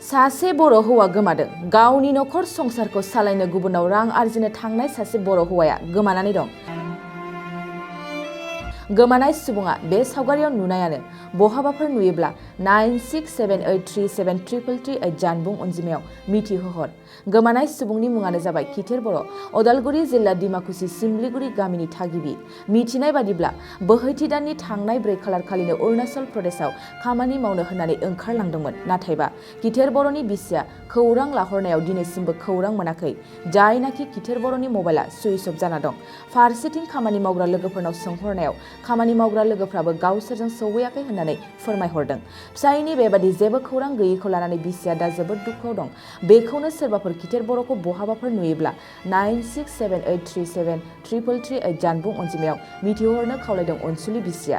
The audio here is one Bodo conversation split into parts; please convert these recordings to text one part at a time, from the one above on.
सासे बर' हौवा गोमादों। गावनि नखर संसारखौ सालायनो गुबुनाव रां आर्जिनो थांनाय सासे बर' हौवाया गोमानानै दं। गोमानाय सुबुङा बे सावगारियाव नुनायानो बहाबाफोर नुयोब्ला 9678373338 जानबुं अनजिमायाव मिथिहोहर। गोमानाय सुबुंनि मुङानो जाबाय किथेर बर', अदालगुरि जिल्ला डिमाकुसि सिमलिगुरि गामिनि थागिबि। मिथिनाय बादिब्ला बोहैथि दाननि थांनाय 4 खालार खालिनो अरुणाचल प्रदेशआव खामानि मावनो होननानै ओंखारलांदोंमोन। नाथायबा किथेर बर'नि बिसिया खौरां लाहरनायाव दिनैसिमबो खौरां मोनाखै। जायनाखि किथेर बर'नि मबाइला सुइच अफ जाना दं। फारसेथिं खामानि मावग्रा लोगोफोरनाव सोंहरनायाव खामानि मावग्रा लोगोफ्राबो गावसोरजों सौहैयाखै होननानै फोरमायहरदों। फिसायनि बेबादि जेबो खौरां गैयैखौ लानानै बिसिया दा जोबोद दुखुआव दं। बेखौनो सोरबाफोर किथेर बर'खौ बहाबाफोर नुयोब्ला 9678373338 जानबुं अनजिमायाव मिथिहरनो खावलायदों अनसुलि बिसिया।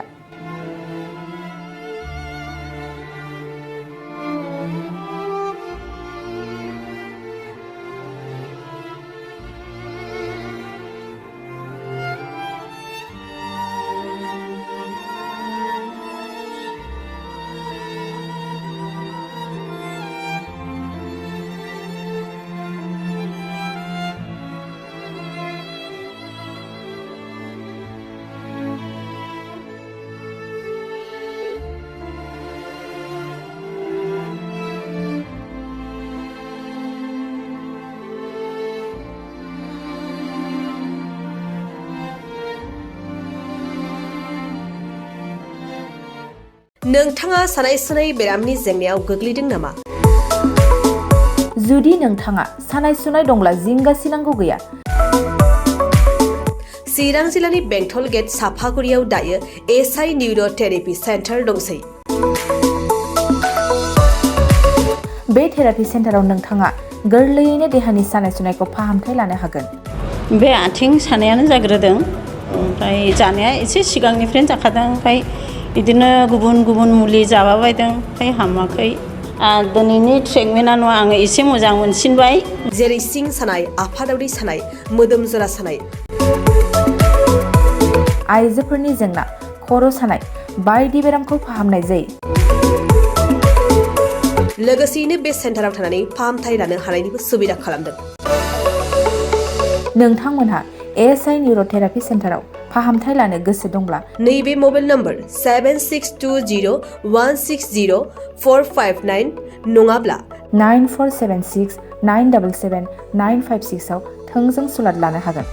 नोंथाङा सानाय सुनाय बेरामनि जेंनायाव गोग्लैदों नामा? जुदि नोंथाङा सानाय सुनाय दंब्ला जिंगासिनांगौ गैया। चिरां जिल्लानि बेंटल गेट साफागुरियाव दायो एसआइ निउर' थेरापि सेन्टार दंसै। बे थेरापि सेन्टाराव नोंथाङा गोरलैयैनो देहानि सानाय सुनायखौ फाहामथाय लानो हागोन। बे आथिं सानायानो जाग्रोदों, ओमफ्राय जानाया एसे सिगांनिफ्रायनो जाखादों, ओमफ्राय बिदिनो गुबुन गुबुन मुलि जाबाबायदों, ओमफ्राय हामाखै। दिनैनि ट्रिटमेन्टआनो आङो एसे मोजां मोनसिनबाय। जेरै सिं सानाय, आफादावदै सानाय, मोदोम जरा सानाय, आइजोफोरनि जेंना, खर' सानाय बायदि बेरामखौ फाहामनाय जायो। लोगोसेयैनो बे सेन्टाराव थानानै फाहामथाय लानो हानायनिबो सुबिदा खालामदों। नोंथांमोनहा एसआइ निउर' थेरापि सेन्टाराव फाहामथाय लानो गोसो दंब्ला नैबे मबाइल नम्बर 7620160459 नङाब्ला 9476977956 आव थोंजों सुलाद लानो हागोन।